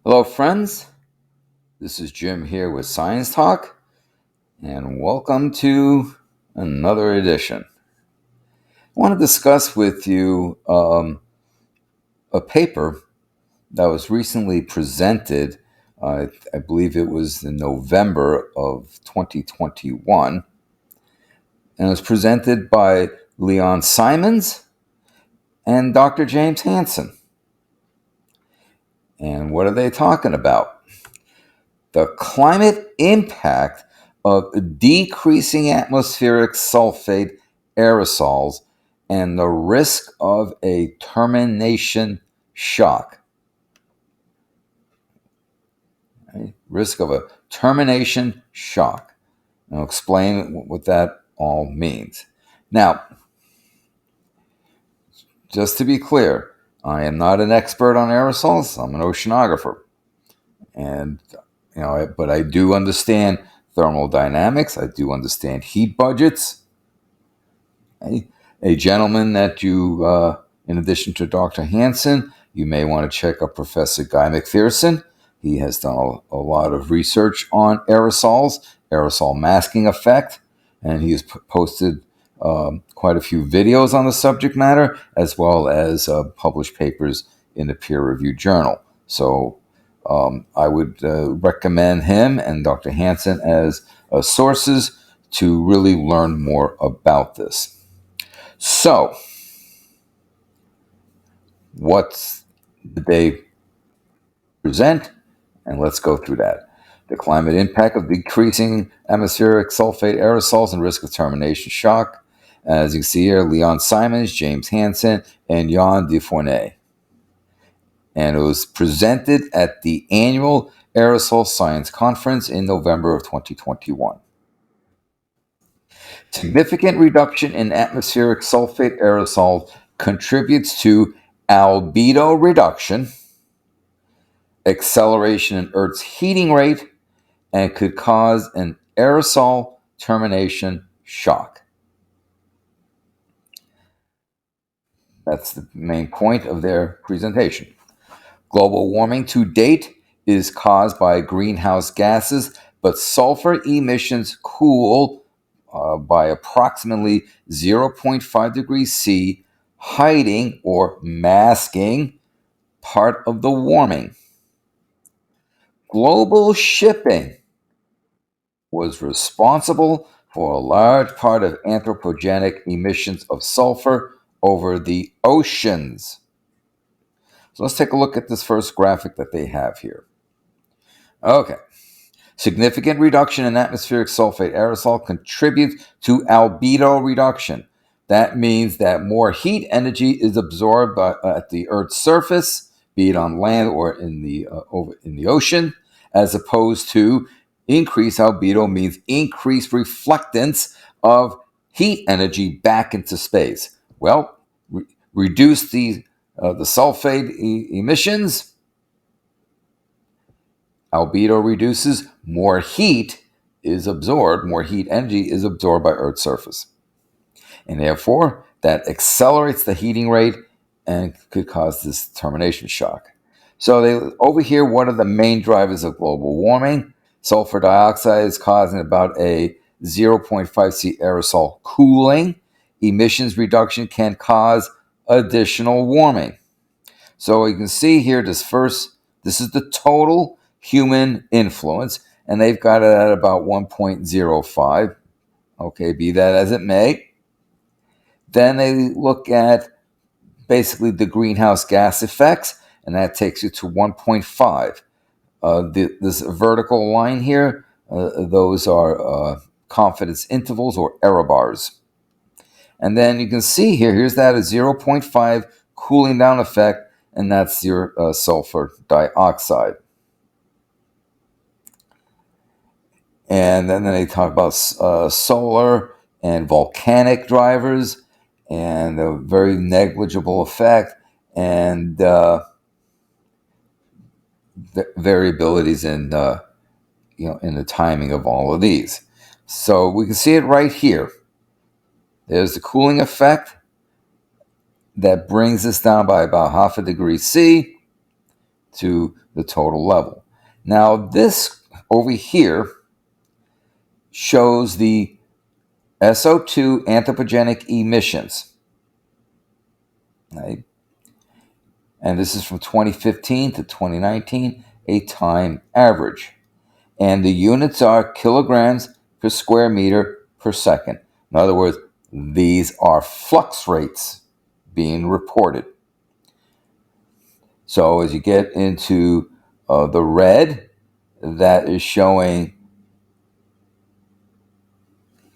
Hello, friends. This is Jim here with Science Talk, and welcome to another edition. I want to discuss with you a paper that was recently presented. I believe it was in November of 2021, and it was presented by Leon Simons and Dr. James Hansen. And what are they talking about? The climate impact of decreasing atmospheric sulfate aerosols and the risk of a termination shock. Okay? Risk of a termination shock. I'll explain what that all means. Now, just to be clear, I am not an expert on aerosols. I'm an oceanographer. And but I do understand thermodynamics. I do understand heat budgets. A gentleman that you, in addition to Dr. Hansen, you may want to check out Professor Guy McPherson. He has done a lot of research on aerosols, aerosol masking effect, and he has posted quite a few videos on the subject matter, as well as published papers in a peer-reviewed journal. So I would recommend him and Dr. Hansen as sources to really learn more about this. So, what did they present? And let's go through that. The climate impact of decreasing atmospheric sulfate aerosols and risk of termination shock. As you can see here, Leon Simons, James Hansen, and Jan Dufournet. And it was presented at the annual Aerosol Science Conference in November of 2021. Significant reduction in atmospheric sulfate aerosols contributes to albedo reduction, acceleration in Earth's heating rate, and could cause an aerosol termination shock. That's the main point of their presentation. Global warming to date is caused by greenhouse gases, but sulfur emissions cool by approximately 0.5 degrees C, hiding or masking part of the warming. Global shipping was responsible for a large part of anthropogenic emissions of sulfur over the oceans. So let's take a look at this first graphic that they have here. Okay. Significant reduction in atmospheric sulfate aerosol contributes to albedo reduction. That means that more heat energy is absorbed at the Earth's surface, be it on land or in the ocean, as opposed to increased albedo means increased reflectance of heat energy back into space. Well, reduce the sulfate emissions. Albedo reduces, more heat is absorbed, more heat energy is absorbed by Earth's surface. And therefore, that accelerates the heating rate and could cause this termination shock. So over here, what are the main drivers of global warming? Sulfur dioxide is causing about a 0.5 C aerosol cooling. Emissions reduction can cause additional warming. So you can see here, this is the total human influence, and they've got it at about 1.05. Okay, be that as it may. Then they look at basically the greenhouse gas effects, and that takes you to 1.5. This vertical line here, those are confidence intervals or error bars. And then you can see here's that a 0.5 cooling down effect, and that's your sulfur dioxide. And then they talk about solar and volcanic drivers and a very negligible effect and variabilities in in the timing of all of these. So we can see it right here. There's the cooling effect that brings us down by about half a degree C. to the total level. Now, this over here shows the So2 anthropogenic emissions. Right? And this is from 2015 to 2019, a time average. And the units are kilograms per square meter per second. In other words, these are flux rates being reported. So as you get into the red, that is showing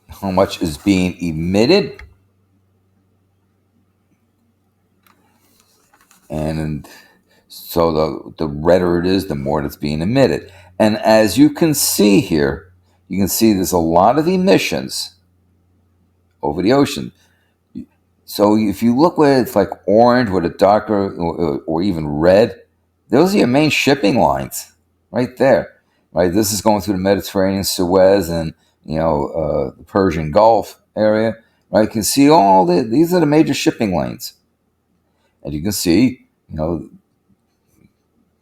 how much is being emitted. And so the redder it is, the more that's being emitted. And as you can see here, you can see there's a lot of emissions over the ocean. So if you look where it's like orange with a darker or even red, those are your main shipping lines right there. Right, this is going through the Mediterranean, Suez, and the Persian Gulf area. Right, you can see these are the major shipping lanes, and you can see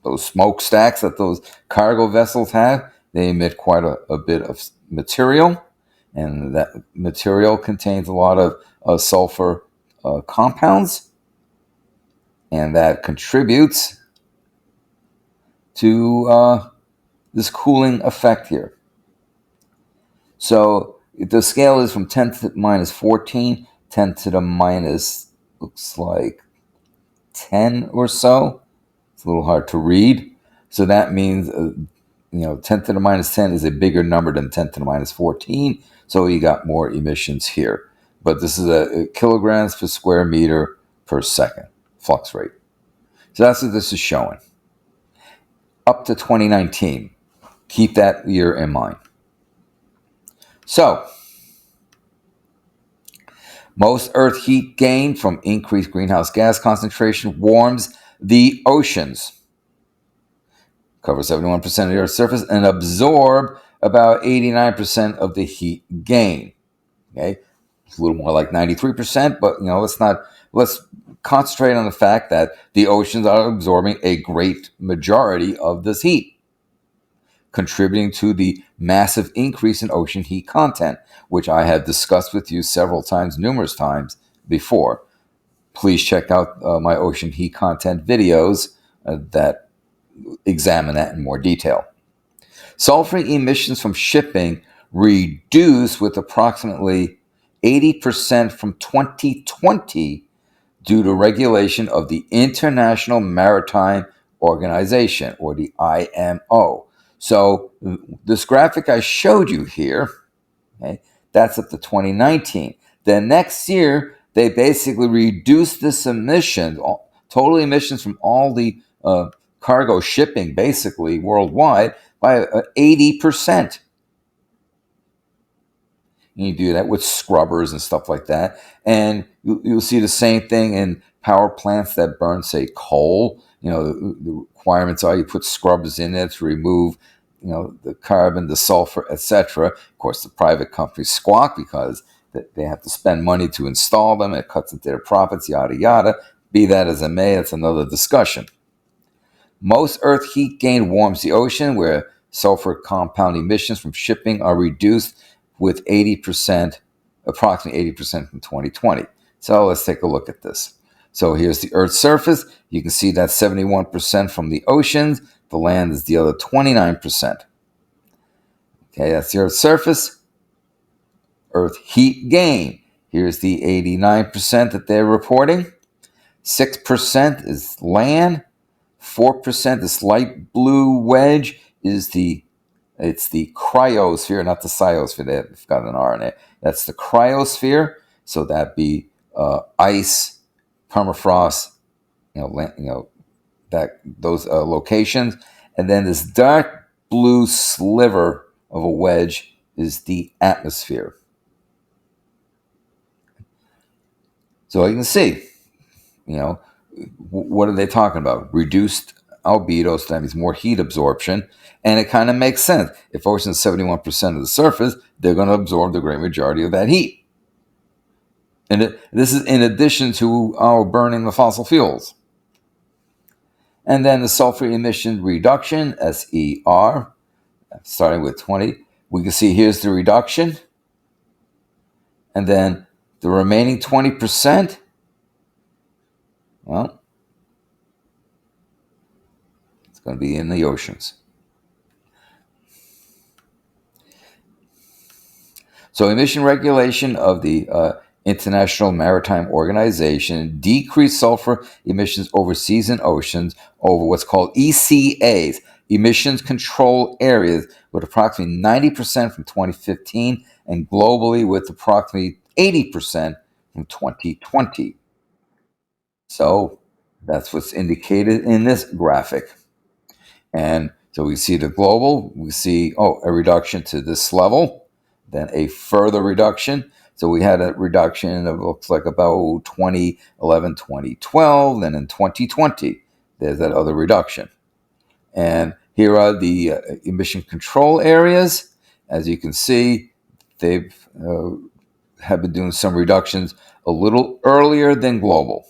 those smokestacks that those cargo vessels have. They emit quite a bit of material, and that material contains a lot of sulfur compounds, and that contributes to this cooling effect here. So the scale is from 10 to the minus 14, 10 to the minus, looks like 10 or so. It's a little hard to read. So that means, 10 to the minus 10 is a bigger number than 10 to the minus 14. So you got more emissions here. But this is a kilograms per square meter per second flux rate. So that's what this is showing. Up to 2019. Keep that year in mind. So, most Earth heat gained from increased greenhouse gas concentration warms the oceans, cover 71% of the Earth's surface, and absorb about 89% of the heat gain. Okay, it's a little more like 93%, but let's concentrate on the fact that the oceans are absorbing a great majority of this heat, contributing to the massive increase in ocean heat content, which I have discussed with you numerous times before. Please check out my ocean heat content videos that examine that in more detail. Sulfur emissions from shipping reduced with approximately 80% from 2020 due to regulation of the International Maritime Organization, or the IMO. So this graphic I showed you here, okay, that's up to 2019. Then next year, they basically reduced this emission, total emissions from all the cargo shipping, basically worldwide, by 80%. You do that with scrubbers and stuff like that. And you'll see the same thing in power plants that burn, say, coal. The requirements are you put scrubbers in it to remove, the carbon, the sulfur, etc. Of course, the private companies squawk because they have to spend money to install them. It cuts into their profits, yada, yada. Be that as it may, it's another discussion. Most Earth heat gain warms the ocean, where sulfur compound emissions from shipping are reduced with approximately 80% from 2020. So let's take a look at this. So here's the Earth's surface. You can see that's 71% from the oceans. The land is the other 29%. Okay, that's the Earth's surface. Earth heat gain. Here's the 89% that they're reporting. 6% is land. 4%, this light blue wedge, it's the cryosphere, not the cyosphere. They've got an R in it. That's the cryosphere. So that'd be ice, permafrost, those locations. And then this dark blue sliver of a wedge is the atmosphere. So you can see, what are they talking about? Reduced albedo, so that means more heat absorption. And it kind of makes sense. If ocean is 71% of the surface, they're going to absorb the great majority of that heat. And this is in addition to our burning the fossil fuels. And then the sulfur emission reduction, SER, starting with 20. We can see here's the reduction. And then the remaining 20%, well, it's going to be in the oceans. So emission regulation of the International Maritime Organization decreased sulfur emissions over seas and oceans over what's called ECAs, emissions control areas, with approximately 90% from 2015 and globally with approximately 80% from 2020. So that's what's indicated in this graphic. And so we see the global, we see, a reduction to this level, then a further reduction. So we had a reduction of, looks like, about 2011, 2012, then in 2020, there's that other reduction. And here are the emission control areas. As you can see, they've have been doing some reductions a little earlier than global.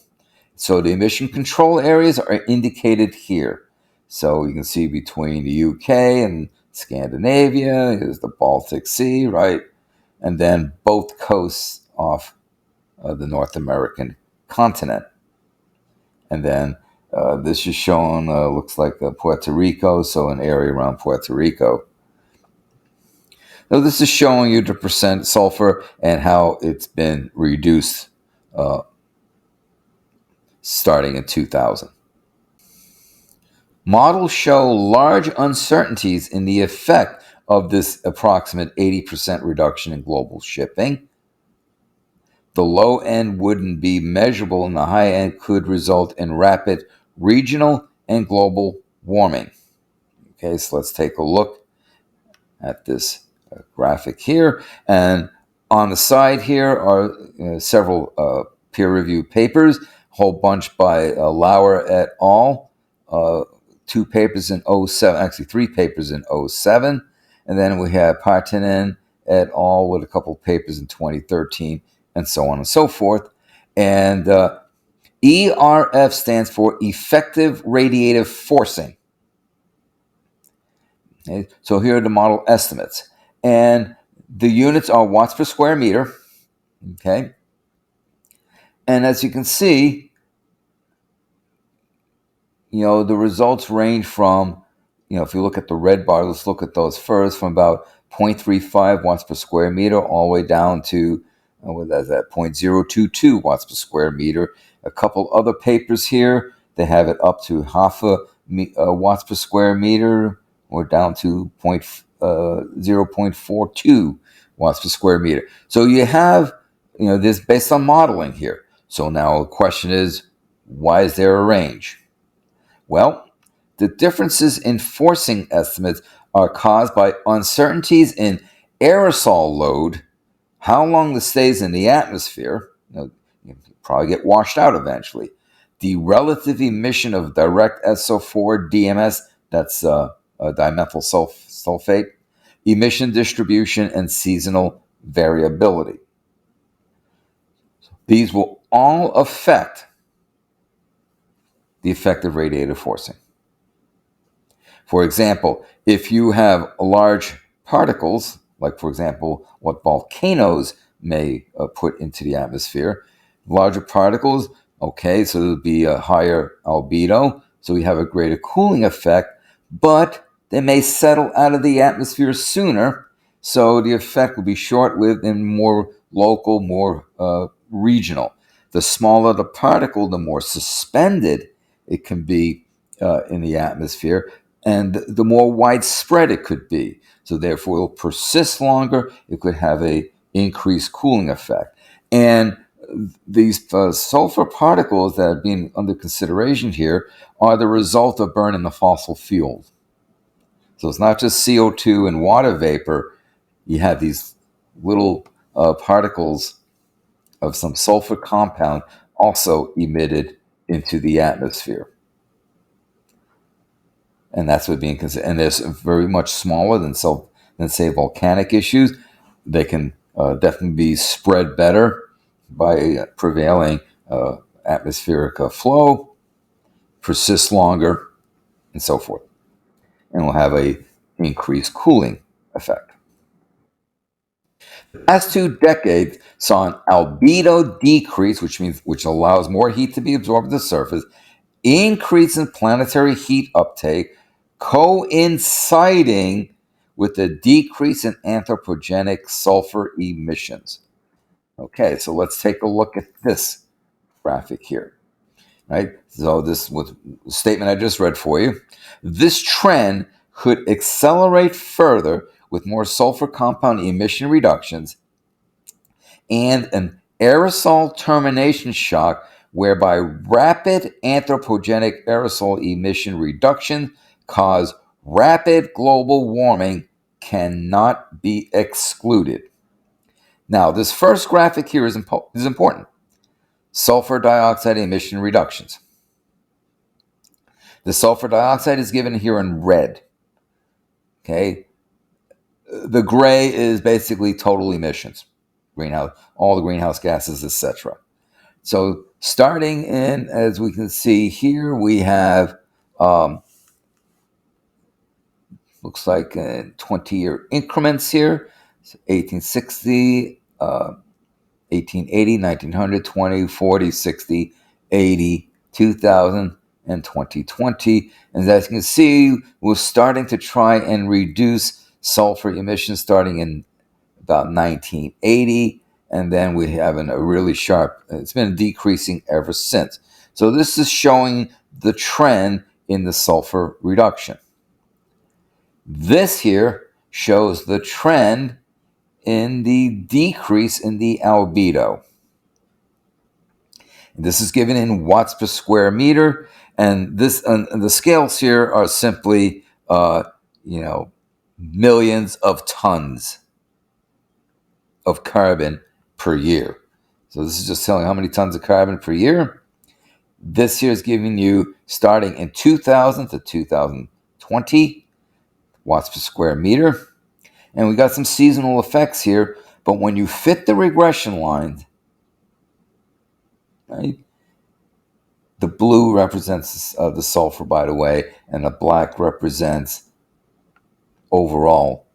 So the emission control areas are indicated here. So you can see between the UK and Scandinavia is the Baltic Sea, right? And then both coasts off the North American continent. And then this is shown, looks like Puerto Rico, so an area around Puerto Rico. Now this is showing you the percent sulfur and how it's been reduced starting in 2000. Models show large uncertainties in the effect of this approximate 80% reduction in global shipping. The low end wouldn't be measurable and the high end could result in rapid regional and global warming. Okay, so let's take a look at this graphic here. And on the side here are several peer-reviewed papers, a whole bunch by Lauer et al., 2 papers in 07, actually 3 papers in 07. And then we have Partinen et al. With a couple of papers in 2013, and so on and so forth. And ERF stands for effective radiative forcing. Okay, so here are the model estimates. And the units are watts per square meter. Okay. And as you can see, the results range from, if you look at the red bar, let's look at those first, from about 0.35 watts per square meter all the way down to, what is that, 0.022 watts per square meter. A couple other papers here, they have it up to half a watts per square meter, or down to 0.42 watts per square meter. So you have, this based on modeling here. So now the question is, why is there a range? Well, the differences in forcing estimates are caused by uncertainties in aerosol load, how long this stays in the atmosphere, you'll probably get washed out eventually, the relative emission of direct SO4 DMS, that's dimethyl sulfate, emission distribution, and seasonal variability. These will all affect the effective radiative forcing. For example, if you have large particles, like, for example, what volcanoes may put into the atmosphere, larger particles, okay, so there'll be a higher albedo, so we have a greater cooling effect, but they may settle out of the atmosphere sooner, so the effect will be short-lived and more local, more regional. The smaller the particle, the more suspended it can be in the atmosphere, and the more widespread it could be. So therefore, it will persist longer. It could have a increased cooling effect. And these sulfur particles that are being under consideration here are the result of burning the fossil fuels. So it's not just CO2 and water vapor. You have these little particles of some sulfur compound also emitted into the atmosphere. And that's what being considered. And they're very much smaller than say volcanic issues. They can definitely be spread better by prevailing atmospheric flow. persist longer, and so forth. And will have a increased cooling effect. The past 2 decades saw an albedo decrease, which allows more heat to be absorbed at the surface, increase in planetary heat uptake, coinciding with the decrease in anthropogenic sulfur emissions. Okay, so let's take a look at this graphic here. Right? So this was the statement I just read for you. This trend could accelerate further with more sulfur compound emission reductions and an aerosol termination shock whereby rapid anthropogenic aerosol emission reduction cause rapid global warming cannot be excluded. Now, this first graphic here is important. Sulfur dioxide emission reductions. The sulfur dioxide is given here in red. Okay, the gray is basically total emissions, all the greenhouse gases, etc. So starting in, as we can see here, we have looks like 20-year increments here. So 1860, 1880, 1900, 20, 40, 60, 80, 2000, and 2020. And as you can see, we're starting to try and reduce sulfur emissions starting in about 1980. And then we have a really sharp, it's been decreasing ever since. So this is showing the trend in the sulfur reduction. This here shows the trend in the decrease in the albedo. This is given in watts per square meter, and the scales here are simply, millions of tons of carbon per year. So this is just telling how many tons of carbon per year. This here is giving you starting in 2000 to 2020 watts per square meter. And we got some seasonal effects here, but when you fit the regression lines, right, the blue represents the sulfur, by the way, and the black represents overall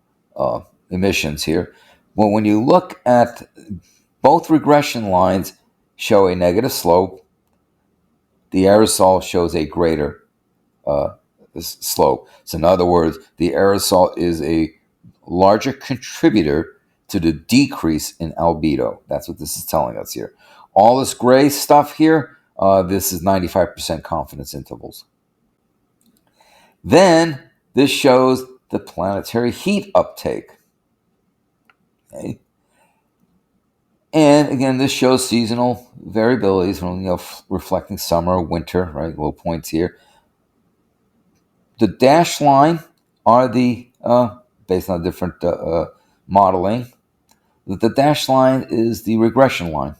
emissions here. Well, when you look at both regression lines show a negative slope, the aerosol shows a greater slope. So in other words, the aerosol is a larger contributor to the decrease in albedo. That's what this is telling us here. All this gray stuff here, this is 95% confidence intervals. Then this shows the planetary heat uptake. Okay. And again, this shows seasonal variabilities, reflecting summer, winter, right? Low points here. The dashed line are the, based on different modeling, the dashed line is the regression line.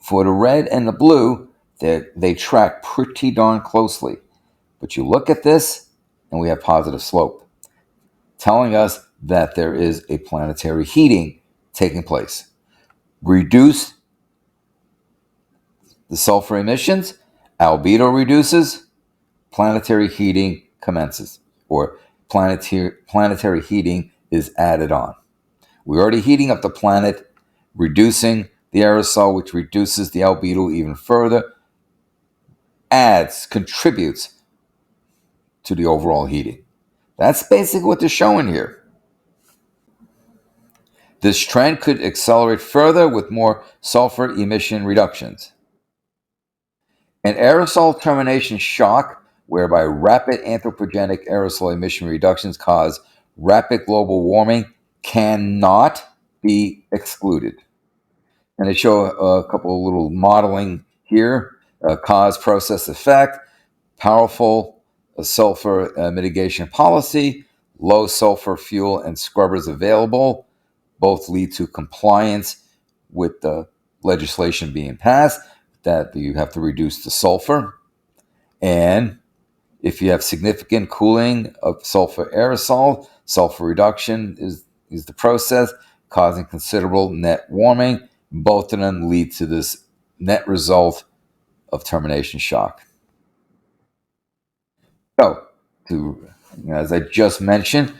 For the red and the blue, they track pretty darn closely. But you look at this, and we have positive slope, telling us that there is a planetary heating taking place. Reduce the sulfur emissions, albedo reduces, planetary heating commences, or planetary heating is added on. We're already heating up the planet, reducing the aerosol, which reduces the albedo even further, contributes to the overall heating. That's basically what they're showing here. This trend could accelerate further with more sulfur emission reductions. An aerosol termination shock, whereby rapid anthropogenic aerosol emission reductions cause rapid global warming, cannot be excluded. And they show a couple of little modeling here, cause, process, effect, powerful sulfur mitigation policy, low sulfur fuel and scrubbers available, both lead to compliance with the legislation being passed that you have to reduce the sulfur. And if you have significant cooling of sulfur aerosol, sulfur reduction is the process, causing considerable net warming. Both of them lead to this net result of termination shock. So, as I just mentioned,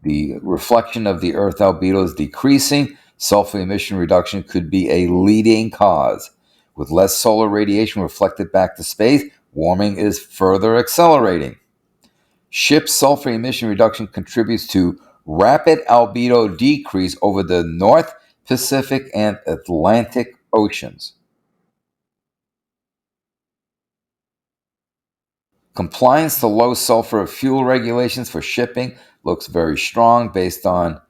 the reflection of the Earth albedo is decreasing. Sulfate emission reduction could be a leading cause. With less solar radiation reflected back to space, warming is further accelerating. Ship sulfate emission reduction contributes to rapid albedo decrease over the North Pacific and Atlantic Oceans. Compliance to low sulfur fuel regulations for shipping looks very strong based on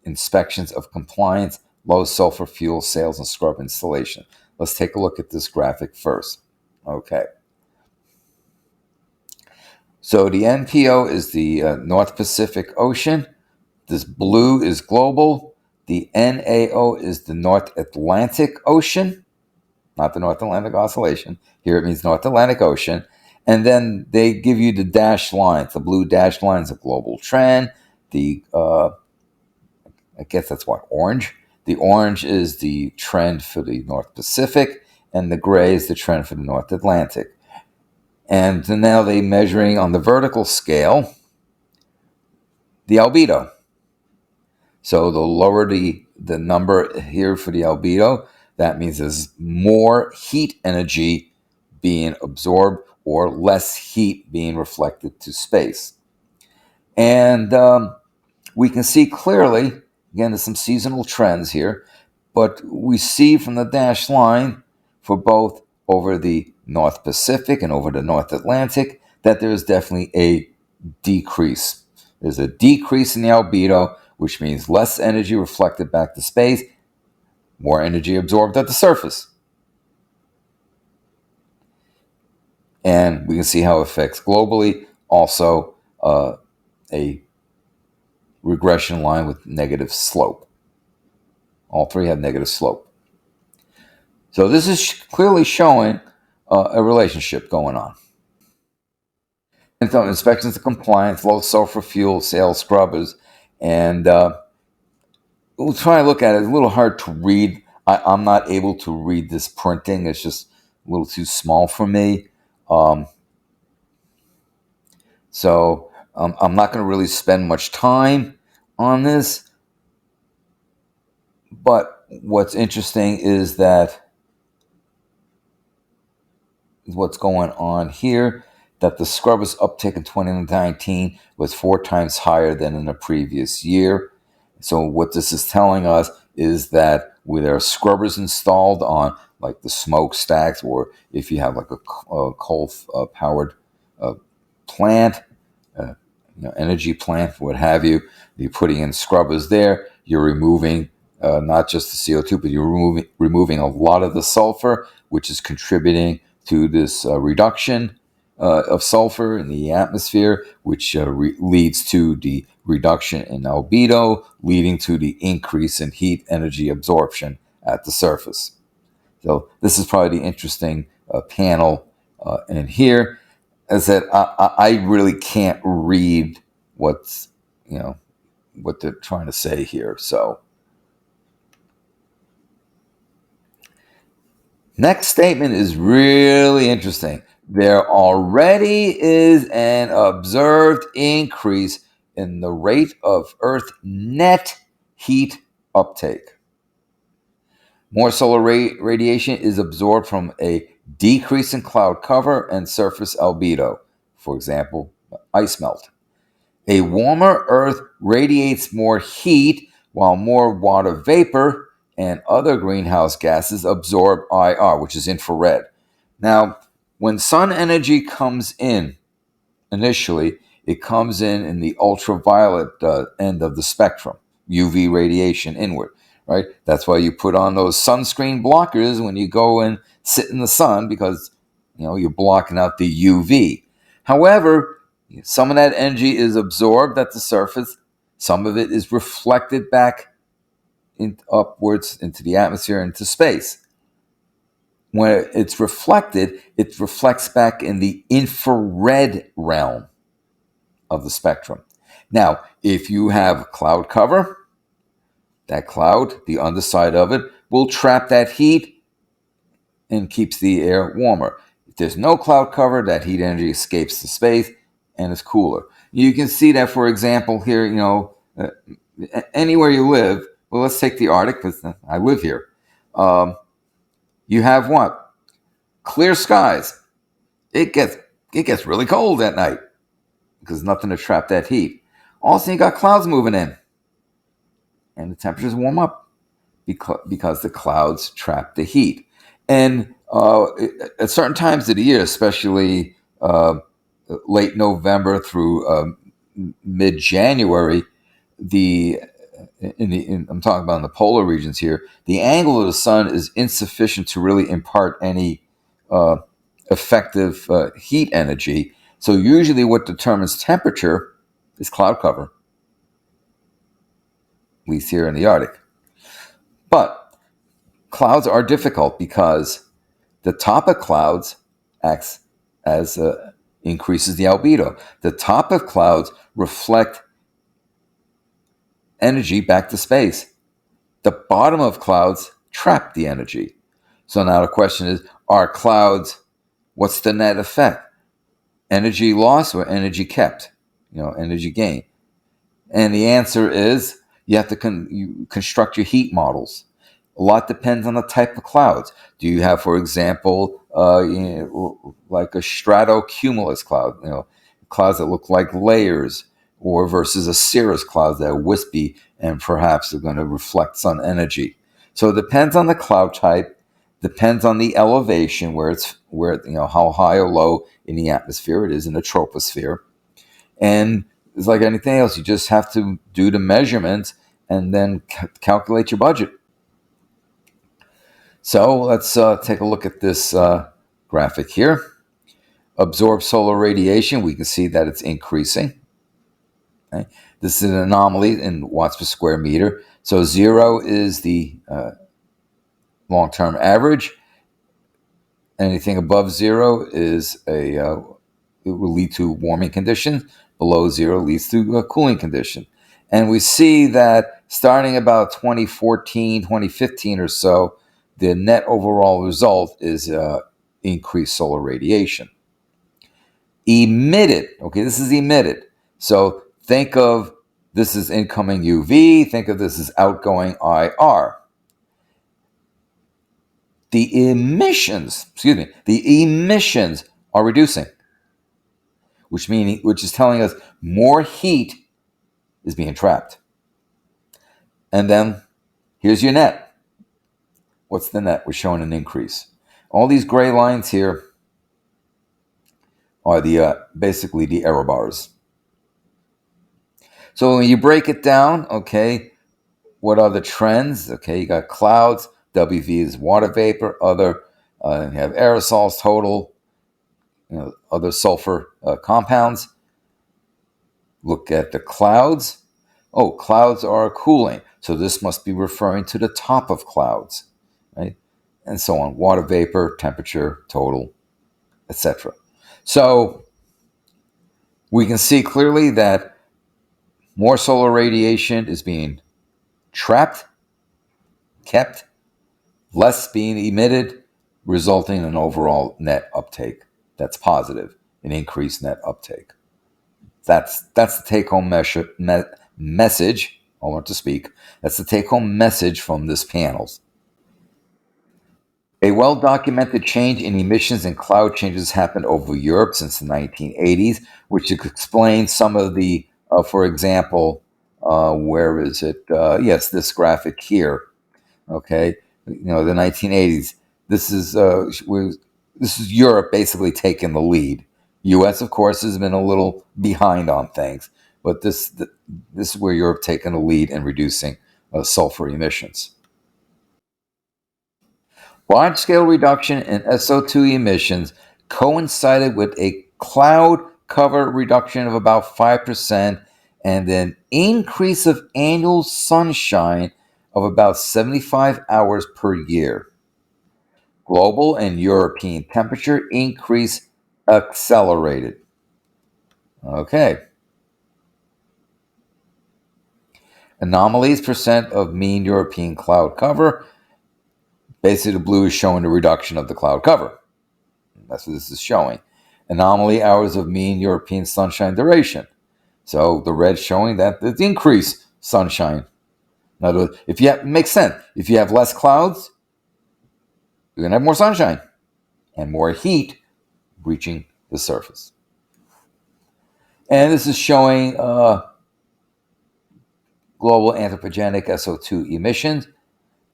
inspections of compliance, low sulfur fuel sales, and scrub installation. Let's take a look at this graphic first. Okay. So the NPO is the North Pacific Ocean. This blue is global. The NAO is the North Atlantic Ocean, not the North Atlantic Oscillation. Here it means North Atlantic Ocean. And then they give you the dashed lines. The blue dashed lines of global trend. The I guess that's what, orange? The orange is the trend for the North Pacific, and the gray is the trend for the North Atlantic. And now they're measuring on the vertical scale the albedo. So the lower the number here for the albedo, that means there's more heat energy being absorbed or less heat being reflected to space. And we can see clearly, again, there's some seasonal trends here, but we see from the dashed line for both over the North Pacific and over the North Atlantic that there is definitely a decrease. There's a decrease in the albedo, which means less energy reflected back to space, more energy absorbed at the surface. And we can see how it affects globally. Also, a regression line with negative slope. All three have negative slope. So this is clearly showing a relationship going on. And so inspections of compliance, low sulfur fuel, sales scrubbers, and we'll try to look at it. It's a little hard to read. I'm not able to read this printing. It's just a little too small for me. So I'm not going to really spend much time on this. But what's interesting is that what's going on here, that the scrubbers uptake in 2019 was 4 times higher than in the previous year. So what this is telling us is that with our scrubbers installed on like the smokestacks, or if you have like a coal powered plant, energy plant, what have you, you're putting in scrubbers there, you're removing not just the CO2, but you're removing a lot of the sulfur, which is contributing to this reduction of sulfur in the atmosphere, which leads to the reduction in albedo, leading to the increase in heat energy absorption at the surface. So this is probably the interesting panel in here. As I said, I really can't read what they're trying to say here. So next statement is really interesting. There already is an observed increase in the rate of Earth net heat uptake. More solar radiation is absorbed from a decrease in cloud cover and surface albedo, for example, ice melt. A warmer Earth radiates more heat, while more water vapor and other greenhouse gases absorb IR, which is infrared. Now, when sun energy comes in, initially, it comes in the ultraviolet end of the spectrum, UV radiation inward, right? That's why you put on those sunscreen blockers when you go and sit in the sun, because you're blocking out the UV. However, some of that energy is absorbed at the surface. Some of it is reflected back upwards into the atmosphere, into space. When it's reflected, it reflects back in the infrared realm of the spectrum. Now, if you have cloud cover, that cloud, the underside of it, will trap that heat and keeps the air warmer. If there's no cloud cover, that heat energy escapes to space and is cooler. You can see that, for example, here, anywhere you live. Well, let's take the Arctic because I live here. You have what? Clear skies. It gets really cold at night because nothing to trap that heat. Also, you got clouds moving in, and the temperatures warm up because the clouds trap the heat. And at certain times of the year, especially late November through mid-January, I'm talking about in the polar regions here, the angle of the sun is insufficient to really impart any effective heat energy. So usually what determines temperature is cloud cover, at least here in the Arctic. But clouds are difficult because the top of clouds acts as increases the albedo. The top of clouds reflect energy back to space. The bottom of clouds trap the energy. So now the question is, are clouds, what's the net effect? Energy loss or energy kept? Energy gain. And the answer is you have to construct your heat models. A lot depends on the type of clouds. Do you have, for example, like a stratocumulus cloud, clouds that look like layers, or versus a cirrus cloud that are wispy and perhaps are going to reflect sun energy. So it depends on the cloud type, depends on the elevation, where how high or low in the atmosphere it is in the troposphere, and it's like anything else. You just have to do the measurements and then calculate your budget. So let's take a look at this graphic here. Absorbed solar radiation, we can see that it's increasing. Okay? This is an anomaly in watts per square meter. So 0 is the long-term average. Anything above 0 is it will lead to warming conditions. Below 0 leads to a cooling condition. And we see that starting about 2014, 2015 or so, the net overall result is increased solar radiation. Emitted, okay, this is emitted. So think of this as incoming UV, think of this as outgoing IR. The emissions are reducing, which is telling us more heat is being trapped. And then here's your net. What's the net? We're showing an increase. All these gray lines here are basically the error bars. So when you break it down, okay, what are the trends? Okay, you got clouds. WV is water vapor. You have aerosols total. Other sulfur compounds. Look at the clouds. Oh, clouds are cooling. So this must be referring to the top of clouds, right? And so on. Water vapor, temperature, total, etc. So we can see clearly that more solar radiation is being trapped, kept, less being emitted, resulting in an overall net uptake that's positive, an increased net uptake. That's the take-home message. I want to speak. That's the take-home message from this panel. A well-documented change in emissions and cloud changes happened over Europe since the 1980s, which explains some of the, for example, where is it? Yes, this graphic here. Okay, the 1980s. This is Europe basically taking the lead. U.S. of course has been a little behind on things, but this is where Europe taking the lead in reducing sulfur emissions. Large-scale reduction in SO2 emissions coincided with a cloud cover reduction of about 5% and an increase of annual sunshine of about 75 hours per year. Global and European temperature increase accelerated. Okay. Anomalies percent of mean European cloud cover. Basically, the blue is showing the reduction of the cloud cover. That's what this is showing. Anomaly hours of mean European sunshine duration. So the red showing that it's increased sunshine. In other words, makes sense. If you have less clouds, you're going to have more sunshine and more heat reaching the surface. And this is showing global anthropogenic SO2 emissions.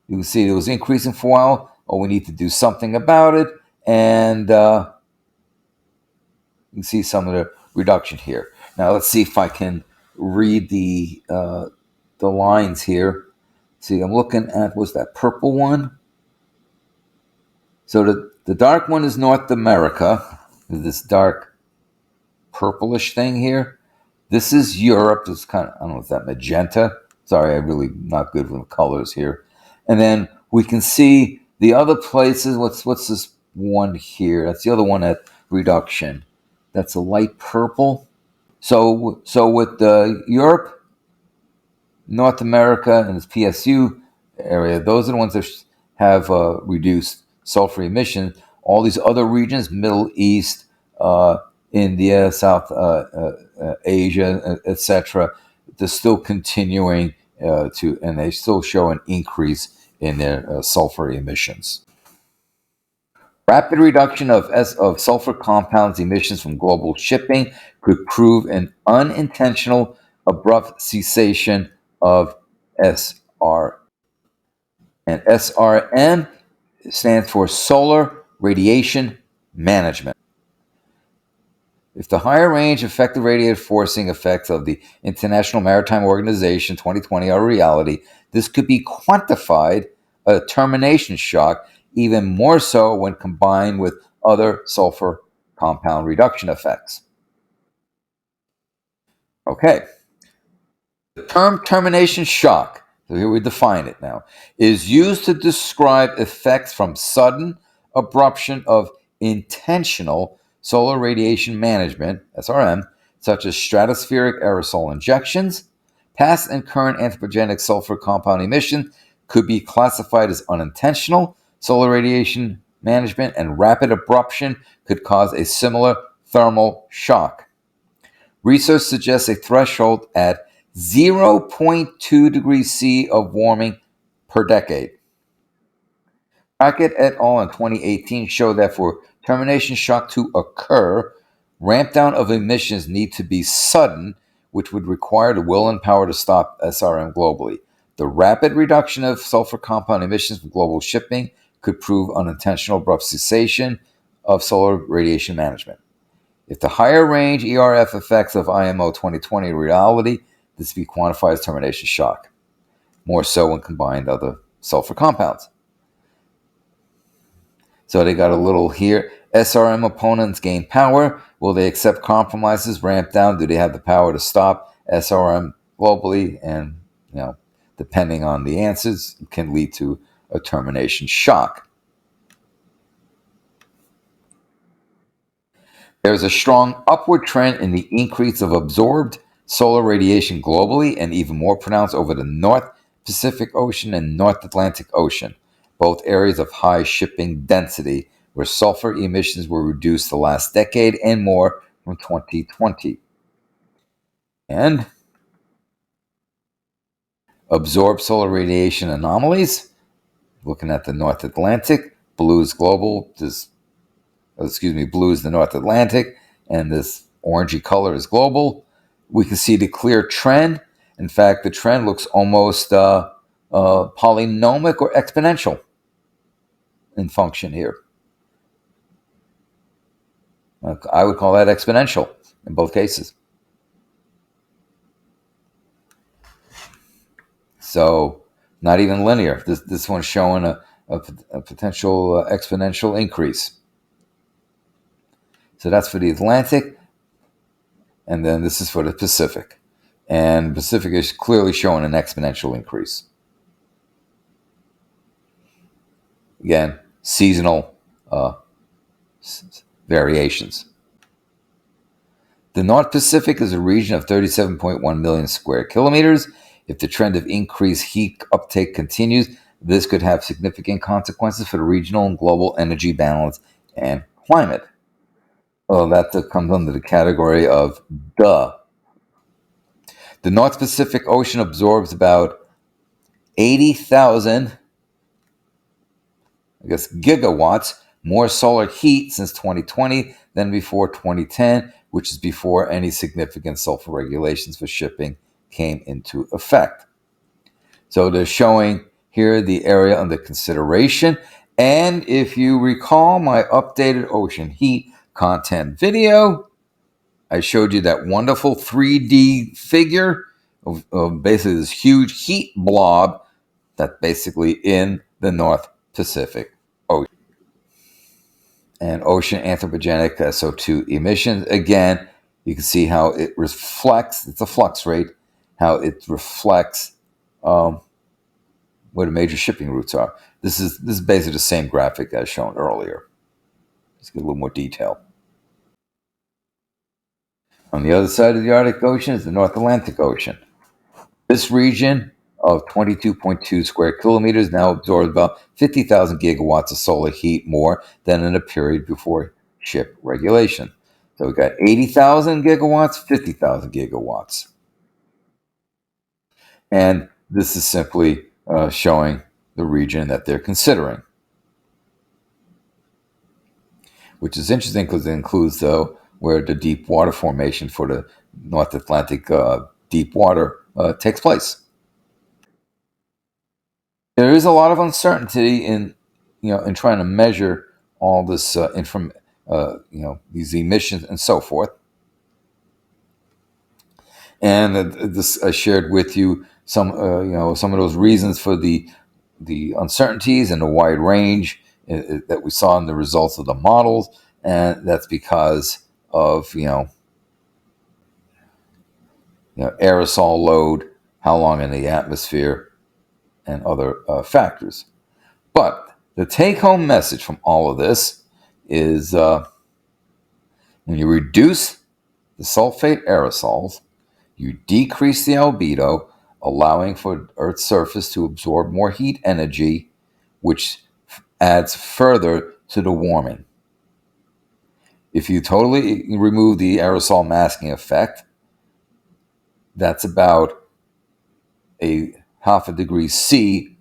You can see it was increasing for a while. Oh, we need to do something about it. And you can see some of the reduction here. Now let's see if I can read the lines here. See, I'm looking at, what's that purple one? So the dark one is North America. This dark purplish thing here. This is Europe. It's kind of, I don't know if that magenta. Sorry, I'm really not good with colors here. And then we can see the other places. What's this one here? That's the other one at reduction. That's a light purple. So with Europe, North America, and this PSU area, those are the ones that have reduced sulfur emissions. All these other regions, Middle East, India, South Asia, etc., they're still continuing and they still show an increase in their sulfur emissions. Rapid reduction of sulfur compounds emissions from global shipping could prove an unintentional abrupt cessation of SR. And SRM stands for Solar Radiation Management. If the higher range effective radiative forcing effects of the International Maritime Organization 2020 are a reality, this could be quantified a termination shock, even more so when combined with other sulfur compound reduction effects. Okay. The term termination shock, so here we define it now, is used to describe effects from sudden abruption of intentional solar radiation management, SRM, such as stratospheric aerosol injections. Past and current anthropogenic sulfur compound emission could be classified as unintentional solar radiation management, and rapid abruption could cause a similar thermal shock. Research suggests a threshold at 0.2 degrees C of warming per decade. Hackett et al. In 2018 showed that for termination shock to occur, ramp down of emissions need to be sudden, which would require the will and power to stop SRM globally. The rapid reduction of sulfur compound emissions from global shipping could prove unintentional abrupt cessation of solar radiation management. If the higher range ERF effects of IMO 2020 are reality, this would be quantified as termination shock, more so when combined other sulfur compounds. So they got a little here. SRM opponents gain power. Will they accept compromises, ramp down? Do they have the power to stop SRM globally? And, depending on the answers, it can lead to a termination shock. There's a strong upward trend in the increase of absorbed solar radiation globally, and even more pronounced over the North Pacific Ocean and North Atlantic Ocean, both areas of high shipping density, where sulfur emissions were reduced the last decade and more from 2020. And absorbed solar radiation anomalies, looking at the North Atlantic, blue is global, blue is the North Atlantic, and this orangey color is global. We can see the clear trend. In fact, the trend looks almost polynomic or exponential in function here. I would call that exponential in both cases. So not even linear. This one's showing a potential exponential increase. So that's for the Atlantic. And then this is for the Pacific. And Pacific is clearly showing an exponential increase. Again, seasonal variations. The North Pacific is a region of 37.1 million square kilometers. If the trend of increased heat uptake continues, this could have significant consequences for the regional and global energy balance and climate. Well, that comes under the category of duh. The North Pacific Ocean absorbs about 80,000, gigawatts more solar heat since 2020 than before 2010, which is before any significant sulfur regulations for shipping came into effect. So they're showing here the area under consideration. And if you recall my updated ocean heat content video, I showed you that wonderful 3D figure of basically this huge heat blob that's basically in the North Pacific Ocean. And ocean anthropogenic So2 emissions, again, you can see how it reflects, it's a flux rate, how it reflects where the major shipping routes are. This is basically the same graphic as shown earlier. Let's get a little more detail. On the other side of the Arctic Ocean is the North Atlantic Ocean. This region of 22.2 square kilometers now absorbs about 50,000 gigawatts of solar heat more than in a period before ship regulation. So we've got 80,000 gigawatts, 50,000 gigawatts. And this is simply showing the region that they're considering. Which is interesting because it includes, though, where the deep water formation for the North Atlantic deep water takes place. There is a lot of uncertainty in trying to measure all this these emissions and so forth. And this I shared with you some of those reasons for the uncertainties and the wide range that we saw in the results of the models, and that's because of aerosol load, how long in the atmosphere, and other factors. But the take-home message from all of this is when you reduce the sulfate aerosols, you decrease the albedo, allowing for Earth's surface to absorb more heat energy, which adds further to the warming. If you totally remove the aerosol masking effect, that's about a half a degree C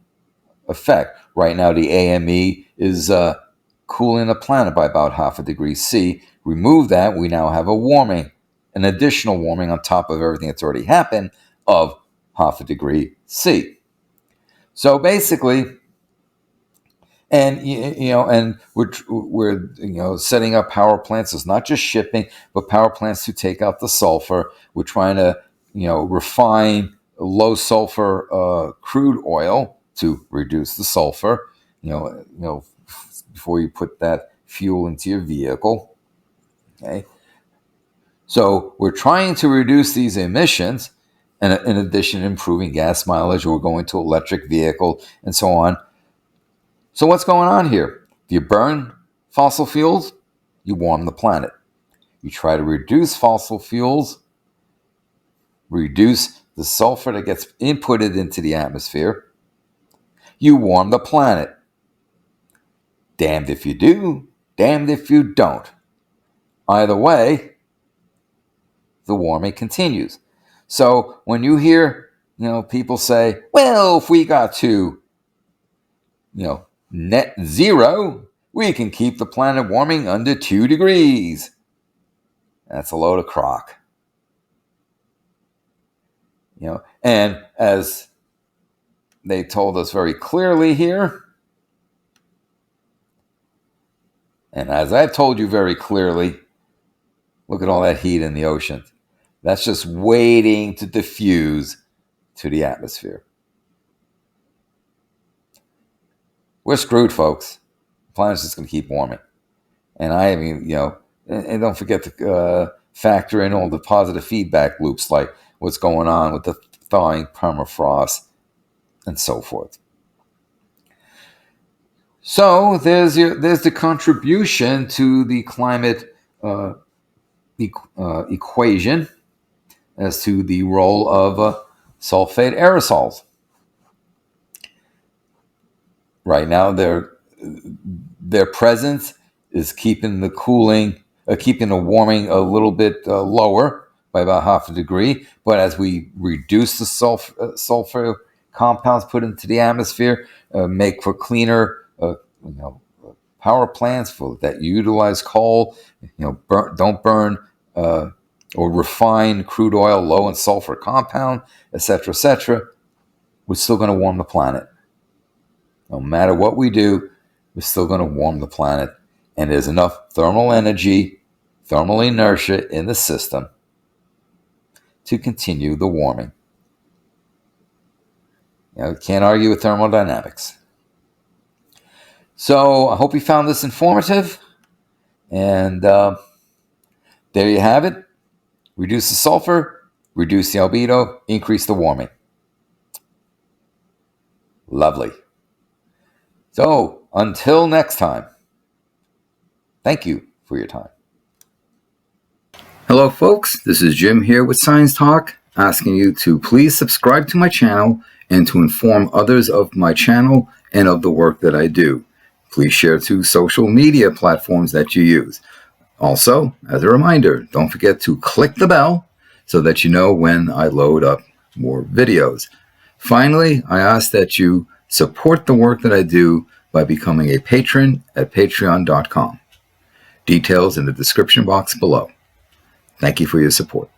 effect. Right now, the AME is cooling the planet by about half a degree C. Remove that, we now have a warming, an additional warming on top of everything that's already happened of half a degree C. So basically, and and we're setting up power plants. It's not just shipping, but power plants to take out the sulfur. We're trying to refine low sulfur crude oil to reduce the sulfur. Before you put that fuel into your vehicle. Okay, so we're trying to reduce these emissions, and in addition, improving gas mileage. We're going to electric vehicle and so on. So what's going on here? If you burn fossil fuels, you warm the planet. You try to reduce fossil fuels, reduce the sulfur that gets inputted into the atmosphere, you warm the planet. Damned if you do, damned if you don't. Either way, the warming continues. So when you hear, people say, well, if we got to, net zero, we can keep the planet warming under 2 degrees. That's a load of crock. And as they told us very clearly here, and as I've told you very clearly, look at all that heat in the oceans. That's just waiting to diffuse to the atmosphere. We're screwed, folks. The planet's just going to keep warming. And and don't forget to factor in all the positive feedback loops, like what's going on with the thawing permafrost and so forth. So there's the contribution to the climate equation as to the role of sulfate aerosols. Right now, their presence is keeping the warming a little bit lower by about half a degree. But as we reduce the sulfur compounds put into the atmosphere, make for cleaner, power plants that utilize coal, don't burn or refine crude oil low in sulfur compound, etc., we're still going to warm the planet. No matter what we do, we're still going to warm the planet. And there's enough thermal energy, thermal inertia in the system to continue the warming. Can't argue with thermodynamics. So I hope you found this informative. And there you have it. Reduce the sulfur, reduce the albedo, increase the warming. Lovely. So until next time, thank you for your time. Hello, folks. This is Jim here with Science Talk, asking you to please subscribe to my channel and to inform others of my channel and of the work that I do. Please share to social media platforms that you use. Also, as a reminder, don't forget to click the bell so that you know when I load up more videos. Finally, I ask that you support the work that I do by becoming a patron at patreon.com. Details in the description box below. Thank you for your support.